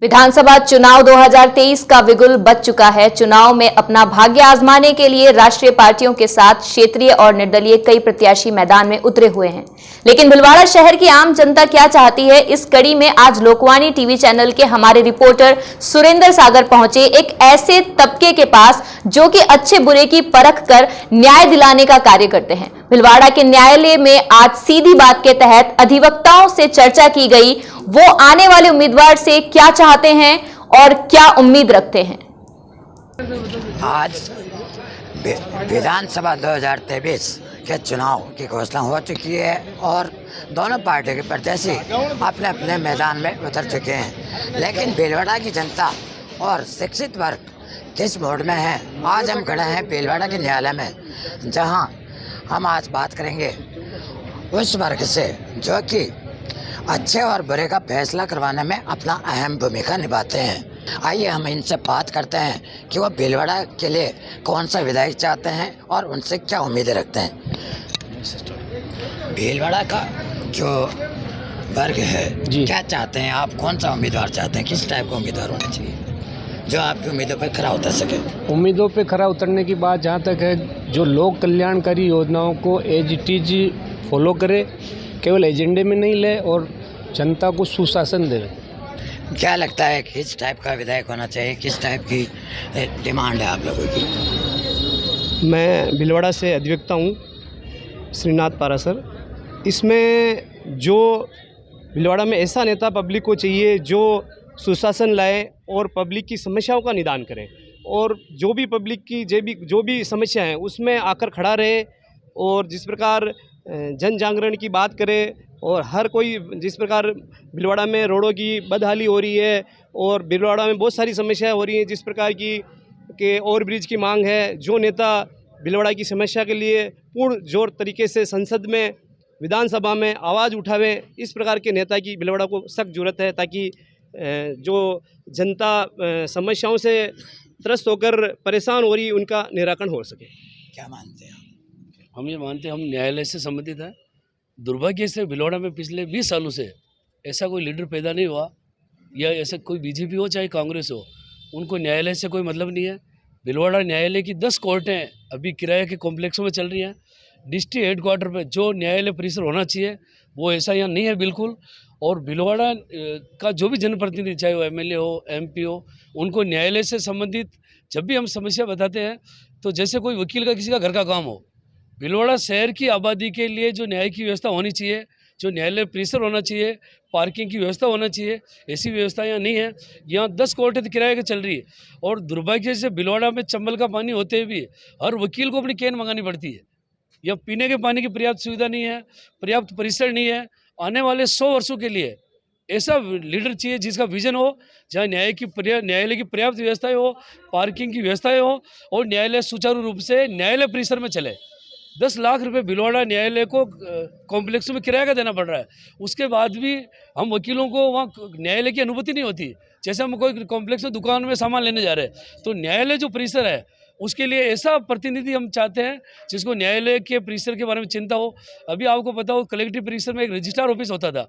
विधानसभा चुनाव 2023 का बिगुल बज चुका है। चुनाव में अपना भाग्य आजमाने के लिए राष्ट्रीय पार्टियों के साथ क्षेत्रीय और निर्दलीय कई प्रत्याशी मैदान में उतरे हुए हैं। लेकिन भीलवाड़ा शहर की आम जनता क्या चाहती है, इस कड़ी में आज लोकवाणी टीवी चैनल के हमारे रिपोर्टर सुरेंद्र सागर पहुंचे एक ऐसे तबके के पास जो कि अच्छे बुरे की परख कर न्याय दिलाने का कार्य करते हैं। भीलवाड़ा के न्यायालय में आज सीधी बात के तहत अधिवक्ताओं से चर्चा की गई। वो आने वाले उम्मीदवार से क्या चाहते हैं और क्या उम्मीद रखते हैं। आज विधानसभा 2023 के चुनाव की घोषणा हो चुकी है और दोनों पार्टियों के प्रत्याशी अपने अपने मैदान में उतर चुके हैं। लेकिन भीलवाड़ा की जनता और शिक्षित वर्ग किस मोड में है, आज हम खड़े हैं भीलवाड़ा के न्यायालय में, जहां हम आज बात करेंगे उस वर्ग से जो कि अच्छे और बुरे का फैसला करवाने में अपना अहम भूमिका निभाते हैं। आइए हम इनसे बात करते हैं कि वो भीलवाड़ा के लिए कौन सा विधायक चाहते हैं और उनसे क्या उम्मीदें रखते हैं। भीलवाड़ा का जो वर्ग है क्या चाहते हैं आप, कौन सा उम्मीदवार चाहते हैं, किस टाइप का उम्मीदवार होना चाहिए जो आपकी उम्मीदों पर खरा उतर सके। उम्मीदों पे खरा उतरने की बात जहाँ तक है, जो लोक कल्याणकारी योजनाओं को एज इट इज फॉलो करे, केवल एजेंडे में नहीं ले और जनता को सुशासन दे। क्या लगता है किस टाइप का विधायक होना चाहिए, किस टाइप की डिमांड है आप लोगों की। मैं भीलवाड़ा से अधिवक्ता हूँ, श्रीनाथ पारासर। इसमें जो भीलवाड़ा में ऐसा नेता पब्लिक को चाहिए जो सुशासन लाए और पब्लिक की समस्याओं का निदान करे, और जो भी पब्लिक की जो भी समस्या है उसमें आकर खड़ा रहे, और जिस प्रकार जन जागरण की बात करे, और हर कोई जिस प्रकार भीलवाड़ा में रोडों की बदहाली हो रही है और भीलवाड़ा में बहुत सारी समस्याएं हो रही हैं, जिस प्रकार की के ओवरब्रिज की मांग है, जो नेता भीलवाड़ा की समस्या के लिए पूर्ण जोर तरीके से संसद में विधानसभा में आवाज़ उठावे, इस प्रकार के नेता की भीलवाड़ा को सख्त जरूरत है, ताकि जो जनता समस्याओं से त्रस्त होकर परेशान हो रही उनका निराकरण हो सके। क्या मानते हैं हम ये मानते हैं, हम न्यायालय से संबंधित हैं। दुर्भाग्य से भीलवाड़ा में पिछले 20 सालों से ऐसा कोई लीडर पैदा नहीं हुआ, या ऐसा कोई बीजेपी हो चाहे कांग्रेस हो, उनको न्यायालय से कोई मतलब नहीं है। भीलवाड़ा न्यायालय की 10 कोर्टें अभी किराए के कॉम्प्लेक्सों में चल रही हैं। डिस्ट्रिक्ट हेडक्वार्टर पे जो न्यायालय परिसर होना चाहिए वो ऐसा यहाँ नहीं है बिल्कुल। और भीलवाड़ा का जो भी जनप्रतिनिधि, चाहे वो एमएलए हो, एमपी हो, उनको न्यायालय से संबंधित जब भी हम समस्या बताते हैं तो जैसे कोई वकील का किसी का घर का काम हो, भीलवाड़ा शहर की आबादी के लिए जो न्याय की व्यवस्था होनी चाहिए, जो न्यायालय परिसर होना चाहिए, पार्किंग की व्यवस्था होना चाहिए, ऐसी व्यवस्था यहाँ नहीं है। यहाँ 10 कोर्टें किराए के चल रही है, और दुर्भाग्य से भीलवाड़ा में चंबल का पानी होते हुए भी हर वकील को अपनी कैन मंगानी पड़ती है। यहाँ पीने के पानी की पर्याप्त सुविधा नहीं है, पर्याप्त परिसर नहीं है। आने वाले 100 वर्षों के लिए ऐसा लीडर चाहिए जिसका विजन हो, जहाँ न्यायालय की पर्याप्त व्यवस्थाएं हो, पार्किंग की व्यवस्थाएं हो, और न्यायालय सुचारू रूप से न्यायालय परिसर में चले। 10 लाख रुपए भीलवाड़ा न्यायालय को कॉम्प्लेक्स में किराया का देना पड़ रहा है। उसके बाद भी हम वकीलों को वहाँ न्यायालय की अनुभूति नहीं होती। जैसे हम कोई कॉम्प्लेक्स में दुकान में सामान लेने जा रहे हैं, तो न्यायालय जो परिसर है उसके लिए ऐसा प्रतिनिधि हम चाहते हैं जिसको न्यायालय के परिसर के बारे में चिंता हो। अभी आपको पता हो, कलेक्टिव परिसर में एक रजिस्ट्रार ऑफिस होता था,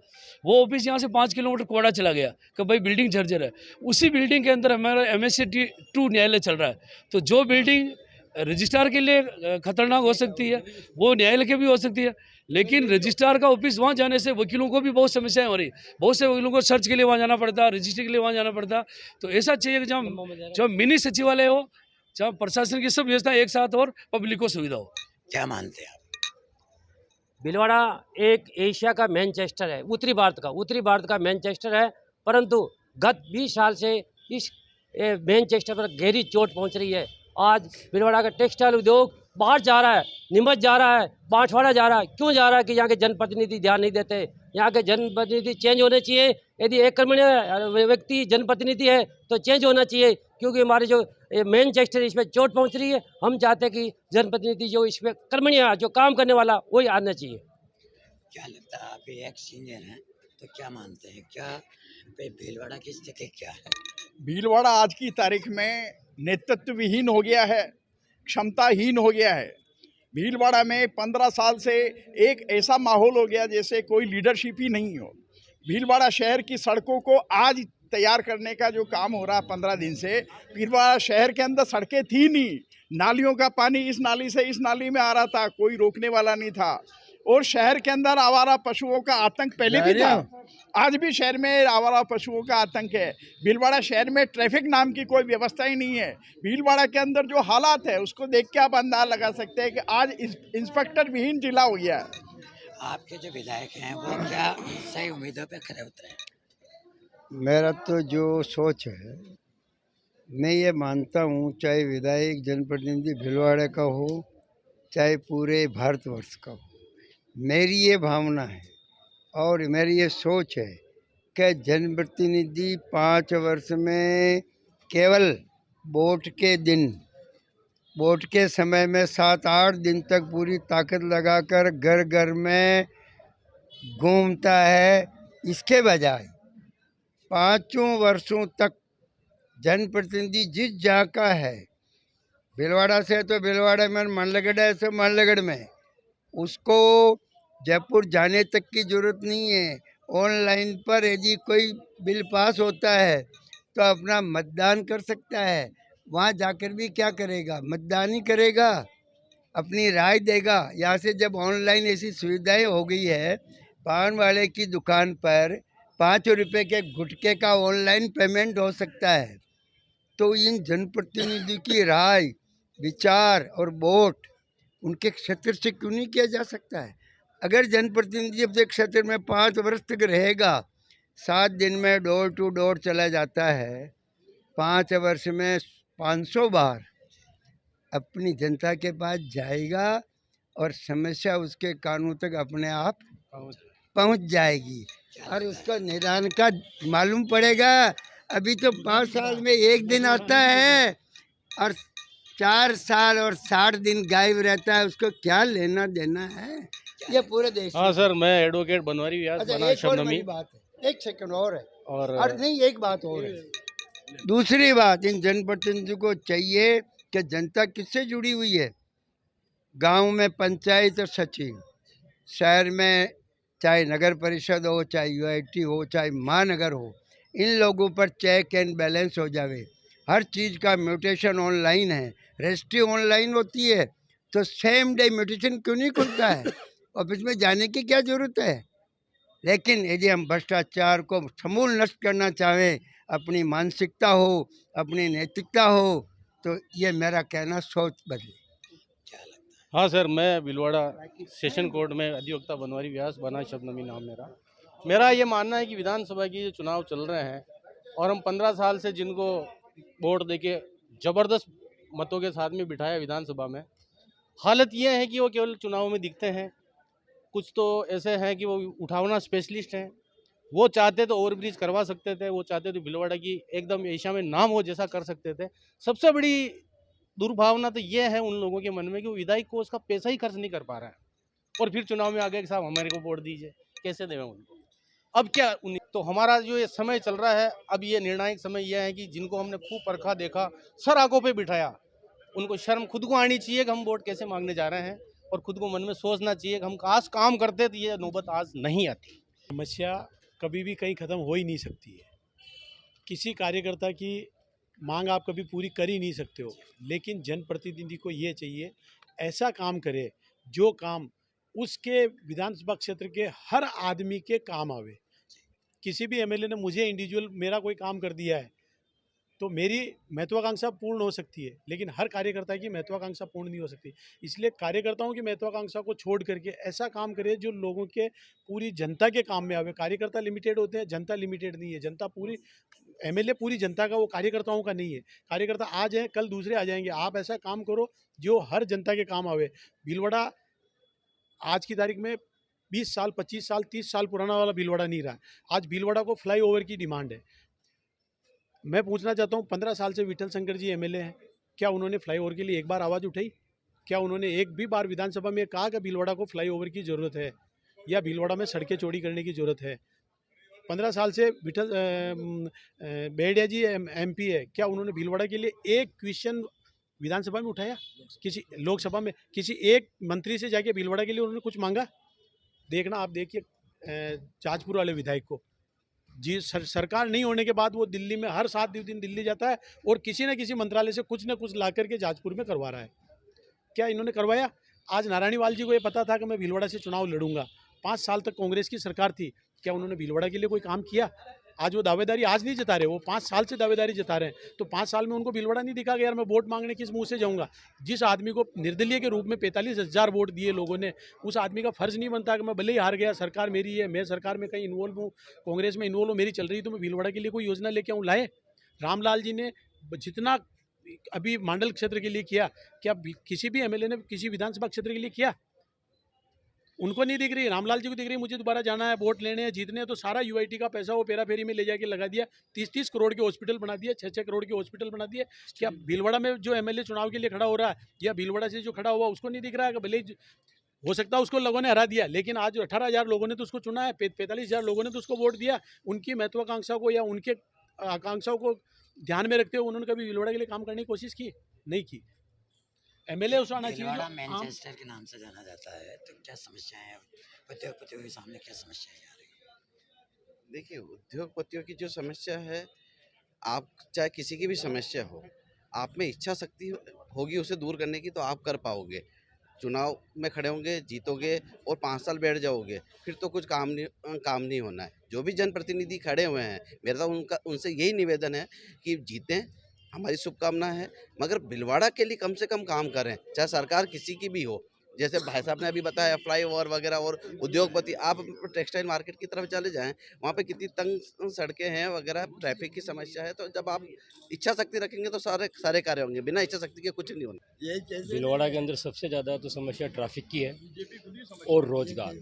वो ऑफिस यहाँ से 5 किलोमीटर कोड़ा चला गया कि भाई बिल्डिंग जर्जर है। उसी बिल्डिंग के अंदर हमारा MSc 2 न्यायालय चल रहा है। तो जो बिल्डिंग रजिस्ट्रार के लिए खतरनाक हो सकती है वो न्यायालय के भी हो सकती है, लेकिन रजिस्ट्रार का ऑफिस वहाँ जाने से वकीलों को भी बहुत समस्याएं हो रही। बहुत से वकीलों को सर्च के लिए वहाँ जाना पड़ता है, रजिस्ट्री के लिए वहाँ जाना पड़ता। तो ऐसा चाहिए कि जहाँ मिनी सचिवालय हो, जहाँ प्रशासन की सब व्यवस्था एक साथ और पब्लिक को सुविधा हो। क्या मानते हैं आप। भीलवाड़ा एक एशिया का मैनचेस्टर है, उत्तरी भारत का मैनचेस्टर है, परंतु गत 20 साल से इस मैनचेस्टर पर गहरी चोट पहुंच रही है। आज भीलवाड़ा का टेक्सटाइल उद्योग बाहर जा रहा है, नीमच जा रहा है, बांसवाड़ा जा रहा है। क्यों जा रहा है कि यहाँ के जनप्रतिनिधि ध्यान नहीं देते। यहाँ के जनप्रतिनिधि चेंज होने चाहिए। यदि एक कर्मण्य व्यक्ति जनप्रतिनिधि है तो चेंज होना चाहिए, क्योंकि हमारे जो मैनचेस्टर इसमें चोट पहुँच रही है। हम चाहते हैं कि जनप्रतिनिधि जो इसमें कर्मण्य, जो काम करने वाला, वही आना चाहिए। क्या लगता है, आप एक सीनियर हैं तो क्या मानते हैं, क्या भीलवाड़ा की स्थिति क्या है। भीलवाड़ा आज की तारीख में नेतृत्वहीन हो गया है, क्षमताहीन हो गया है। भीलवाड़ा में 15 साल से एक ऐसा माहौल हो गया जैसे कोई लीडरशिप ही नहीं हो। भीलवाड़ा शहर की सड़कों को आज तैयार करने का जो काम हो रहा है 15 दिन से, भीलवाड़ा शहर के अंदर सड़कें थी नहीं, नालियों का पानी इस नाली से इस नाली में आ रहा था, कोई रोकने वाला नहीं था। और शहर के अंदर आवारा पशुओं का आतंक पहले भी था, आज भी शहर में आवारा पशुओं का आतंक है। भीलवाड़ा शहर में ट्रैफिक नाम की कोई व्यवस्था ही नहीं है। भीलवाड़ा के अंदर जो हालात है उसको देख के आप अंदाजा लगा सकते हैं कि आज इंस्पेक्टर विहीन जिला हो गया है। आपके जो विधायक हैं वो क्या सही उम्मीदों पे खरे उतरे हैं? मेरा तो जो सोच है, मैं ये मानता हूँ, चाहे विधायक जनप्रतिनिधि भीलवाड़ा का हो चाहे पूरे भारतवर्ष का हो, मेरी ये भावना है और मेरी ये सोच है कि जनप्रतिनिधि 5 वर्ष में केवल वोट के समय में 7-8 दिन तक पूरी ताकत लगाकर घर घर में घूमता है। इसके बजाय 5 वर्षों तक जनप्रतिनिधि जिस जहाँ का है, भीलवाड़ा से तो भीलवाड़ा में, मल्लगढ़ है तो मल्लगढ़ में, उसको जयपुर जाने तक की ज़रूरत नहीं है। ऑनलाइन पर यदि कोई बिल पास होता है तो अपना मतदान कर सकता है। वहाँ जाकर भी क्या करेगा, मतदान ही करेगा, अपनी राय देगा। यहाँ से जब ऑनलाइन ऐसी सुविधाएं हो गई है, पान वाले की दुकान पर 5 रुपये के गुटखे का ऑनलाइन पेमेंट हो सकता है। तो इन जनप्रतिनिधि की राय, विचार और वोट उनके क्षेत्र से क्यों नहीं किया जा सकता है? अगर जनप्रतिनिधि अपने क्षेत्र में 5 वर्ष तक रहेगा, 7 दिन में डोर टू डोर चला जाता है, 5 वर्ष में 500 बार अपनी जनता के पास जाएगा और समस्या उसके कानों तक अपने आप पहुंच जाएगी और उसका निदान का मालूम पड़ेगा। अभी तो 5 साल में 1 दिन आता है और 4 साल और 60 दिन गायब रहता है, उसको क्या लेना देना है ये पूरे देश। हाँ सर, मैं एडवोकेट बनवारी व्यास अच्छा, बना एक और शबनमी। मेरी बात है, 1 सेकंड और है, और नहीं एक बात और है। दूसरी बात, इन जनप्रतिनिधि को चाहिए कि जनता किससे जुड़ी हुई है। गांव में पंचायत और सचिव, शहर में चाहे नगर परिषद हो, चाहे यूआईटी हो, चाहे महानगर हो, इन लोगों पर चेक एंड बैलेंस हो जावे। हर चीज़ का म्यूटेशन ऑनलाइन है, रजिस्ट्री ऑनलाइन होती है, तो सेम डे म्यूटेशन क्यों नहीं खुलता है? ऑफिस में जाने की क्या ज़रूरत है? लेकिन यदि हम भ्रष्टाचार को समूल नष्ट करना चाहें, अपनी मानसिकता हो, अपनी नैतिकता हो, तो ये मेरा कहना, सोच बदले। हाँ सर, मैं भीलवाड़ा सेशन कोर्ट में अधिवक्ता बनवारी व्यास बना शबनमी नाम मेरा ये मानना है कि विधानसभा की जो चुनाव चल रहे हैं और हम 15 साल से जिनको वोट देके ज़बरदस्त मतों के साथ में बिठाया विधानसभा में, हालत ये है कि वो केवल चुनाव में दिखते हैं। कुछ तो ऐसे हैं कि वो उठावना स्पेशलिस्ट हैं, वो चाहते तो ओवर ब्रिज करवा सकते थे, वो चाहते तो भीलवाड़ा की एकदम एशिया में नाम हो जैसा कर सकते थे। सबसे बड़ी दुर्भावना तो ये है उन लोगों के मन में कि वो विधायक को उसका पैसा ही खर्च नहीं कर पा रहा है और फिर चुनाव में आगे साहब हमारे को वोट दीजिए, कैसे देवें उनको? अब क्या तो हमारा जो ये समय चल रहा है, अब ये निर्णायक समय यह है कि जिनको हमने खूब परखा देखा, सर आंखों पे बिठाया, उनको शर्म खुद को आनी चाहिए कि हम वोट कैसे मांगने जा रहे हैं और खुद को मन में सोचना चाहिए कि हम आज काम करते तो ये नौबत आज नहीं आती। समस्या कभी भी कहीं ख़त्म हो ही नहीं सकती है। किसी कार्यकर्ता की मांग आप कभी पूरी कर ही नहीं सकते हो, लेकिन जनप्रतिनिधि को ये चाहिए ऐसा काम करे जो काम उसके विधानसभा क्षेत्र के हर आदमी के काम आवे। किसी भी एमएलए ने मुझे इंडिविजुअल मेरा कोई काम कर दिया है तो मेरी महत्वाकांक्षा पूर्ण हो सकती है, लेकिन हर कार्यकर्ता की महत्वाकांक्षा पूर्ण नहीं हो सकती। इसलिए कार्यकर्ताओं की महत्वाकांक्षा को छोड़ करके ऐसा काम करे जो लोगों के पूरी जनता के काम में आवे। कार्यकर्ता लिमिटेड होते हैं, जनता लिमिटेड नहीं है। जनता पूरी, एमएलए पूरी जनता का, वो कार्यकर्ताओं का नहीं है। कार्यकर्ता आज हैं, कल दूसरे आ जाएंगे। आप ऐसा काम करो जो हर जनता के काम आवे। भीलवाड़ा आज की तारीख में 20 साल, 25 साल, 30 साल पुराना वाला भीलवाड़ा नहीं रहा। आज भीलवाड़ा को फ्लाईओवर की डिमांड है। मैं पूछना चाहता हूँ, 15 साल से विठल शंकर जी एमएलए हैं, क्या उन्होंने फ्लाईओवर के लिए एक बार आवाज़ उठाई? क्या उन्होंने एक भी बार विधानसभा में कहा कि भीलवाड़ा को फ्लाईओवर की ज़रूरत है या भीलवाड़ा में सड़कें चौड़ी करने की ज़रूरत है? 15 साल से विठल बेड़िया जी एमपी है, क्या उन्होंने भीलवाड़ा के लिए एक क्वेश्चन विधानसभा में उठाया? किसी लोकसभा में किसी एक मंत्री से जाके भीलवाड़ा के लिए उन्होंने कुछ मांगा? देखना, आप देखिए जाजपुर वाले विधायक को, जी सरकार नहीं होने के बाद वो दिल्ली में हर 7 दिन दिल्ली जाता है और किसी न किसी मंत्रालय से कुछ न कुछ ला करके जाजपुर में करवा रहा है। क्या इन्होंने करवाया? आज नारायणीवाल जी को ये पता था कि मैं भीलवाड़ा से चुनाव लड़ूंगा। 5 साल तक कांग्रेस की सरकार थी, क्या उन्होंने भीलवाड़ा के लिए कोई काम किया? आज वो दावेदारी आज नहीं जता रहे, वो 5 साल से दावेदारी जता रहे हैं। तो 5 साल में उनको भीलवाड़ा नहीं दिखा कि यार मैं वोट मांगने किस मुंह से जाऊंगा। जिस आदमी को निर्दलीय के रूप में 45,000 वोट दिए लोगों ने, उस आदमी का फर्ज नहीं बनता कि मैं भले ही हार गया, सरकार मेरी है, मैं सरकार में कहीं इन्वॉल्व हूँ, कांग्रेस में इन्वॉल्व हूँ, मेरी चल रही, तो मैं भीलवाड़ा के लिए कोई योजना लेके आऊँ? लाए रामलाल जी ने जितना अभी मंडल क्षेत्र के लिए किया, क्या किसी भी एमएलए ने किसी विधानसभा क्षेत्र के लिए किया? उनको नहीं दिख रही, रामलाल जी को दिख रही। मुझे दोबारा जाना है, वोट लेने हैं, जीतने हैं, तो सारा यूआईटी का पैसा वो पेरा फेरी में ले जाके लगा दिया। 30-30 करोड़ के हॉस्पिटल बना दिए, 6-6 करोड़ के हॉस्पिटल बना दिए। क्या भीलवाड़ा में जो एमएलए चुनाव के लिए खड़ा हो रहा है या भीलवाड़ा से जो खड़ा हुआ उसको नहीं दिख रहा है कि भले हो सकता है उसको लोगों ने हरा दिया, लेकिन आज 18,000 लोगों ने तो उसको चुना है, 45,000 लोगों ने तो उसको वोट दिया। उनकी महत्वाकांक्षा को या उनके आकांक्षाओं को ध्यान में रखते हुए उन्होंने कभी भीलवाड़ा के लिए काम करने की कोशिश की? नहीं की। एमएलए उस आना चाहिए। भीलवाड़ा मैनचेस्टर के नाम से जाना जाता है, तो क्या समस्याएं हैं उद्योगपतियों के सामने, क्या समस्याएं आ रही है? देखिए, उद्योगपतियों की जो समस्या है, आप चाहे किसी की भी समस्या हो, आप में इच्छा शक्ति होगी उसे दूर करने की, तो आप कर पाओगे। चुनाव में खड़े होंगे, जीतोगे और 5 साल बैठ जाओगे, फिर तो कुछ काम नहीं होना है। जो भी जनप्रतिनिधि खड़े हुए हैं, मेरा तो उनसे यही निवेदन है कि जीतें, हमारी शुभकामना है, मगर भीलवाड़ा के लिए कम से कम काम करें, चाहे सरकार किसी की भी हो। जैसे भाई साहब ने अभी बताया फ्लाईओवर वगैरह, और उद्योगपति, आप टेक्सटाइल मार्केट की तरफ चले जाएं, वहाँ पे कितनी तंग सड़कें हैं वगैरह, ट्रैफिक की समस्या है। तो जब आप इच्छा शक्ति रखेंगे तो सारे कार्य होंगे, बिना इच्छा शक्ति के कुछ नहीं होना। भीलवाड़ा के अंदर सबसे ज़्यादा तो समस्या ट्रैफिक की है और रोज़गार।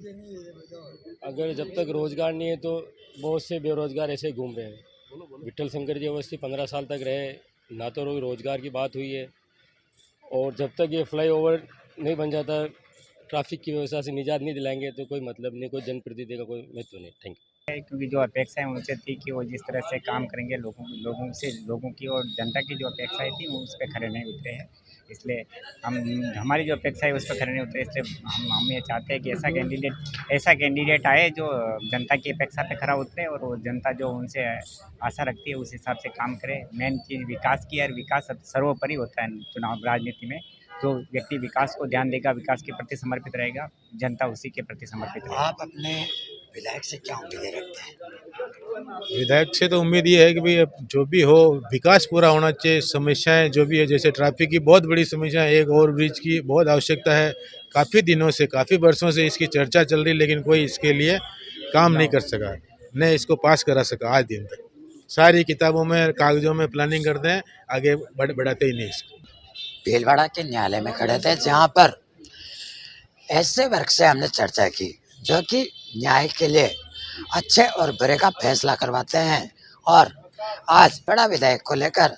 अगर जब तक रोज़गार नहीं है तो बहुत से बेरोज़गार ऐसे घूम रहे हैं। विठल शंकर जी अवस्थी 15 साल तक रहे, ना तो रोज़गार की बात हुई है, और जब तक ये फ्लाईओवर नहीं बन जाता, ट्रैफिक की व्यवस्था से निजात नहीं दिलाएंगे तो कोई मतलब नहीं, कोई जनप्रतिनिधि का कोई महत्व नहीं। Thank you. क्योंकि जो अपेक्षाएं उनसे थी कि वो जिस तरह से काम करेंगे लोगों की और जनता की जो अपेक्षाएं थी वो उस पर खरे नहीं उतरे हैं। इसलिए हमारी जो अपेक्षा है उस पर खरे नहीं उतरे। इसलिए हम ये चाहते हैं कि ऐसा कैंडिडेट आए जो जनता की अपेक्षा पे खरा उतरे, और वो जनता जो उनसे आशा रखती है उस हिसाब से काम करे। मेन चीज़ विकास की है, और विकास सर्वोपरि होता है चुनाव राजनीति में। जो व्यक्ति विकास को ध्यान देगा, विकास के प्रति समर्पित रहेगा, जनता उसी के प्रति समर्पित रहेगी। आप अपने विधायक से क्या उम्मीदें रखते हैं? विधायक से तो उम्मीद ये है कि भाई जो भी हो विकास पूरा होना चाहिए। समस्याएं जो भी है, जैसे ट्रैफिक की बहुत बड़ी समस्या है, एक ओवरब्रिज की बहुत आवश्यकता है। काफ़ी दिनों से, काफ़ी वर्षों से इसकी चर्चा चल रही, लेकिन कोई इसके लिए काम नहीं कर सका, न इसको पास करा सका आज दिन तक। सारी किताबों में, कागजों में प्लानिंग करते हैं, आगे बढ़ाते ही नहीं इसको। भीलवाड़ा के न्यायालय में खड़े थे, जहाँ पर ऐसे वर्ग से हमने चर्चा की जो कि न्याय के लिए अच्छे और बुरे का फैसला करवाते हैं, और आज बड़ा विधायक को लेकर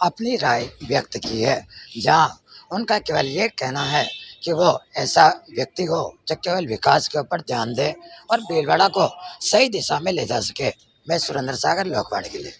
अपनी राय व्यक्त की है, जहाँ उनका केवल ये कहना है कि वो ऐसा व्यक्ति हो जो केवल विकास के ऊपर ध्यान दे और भीलवाड़ा को सही दिशा में ले जा सके। मैं सुरेंद्र सागर, लोकवाणी के लिए।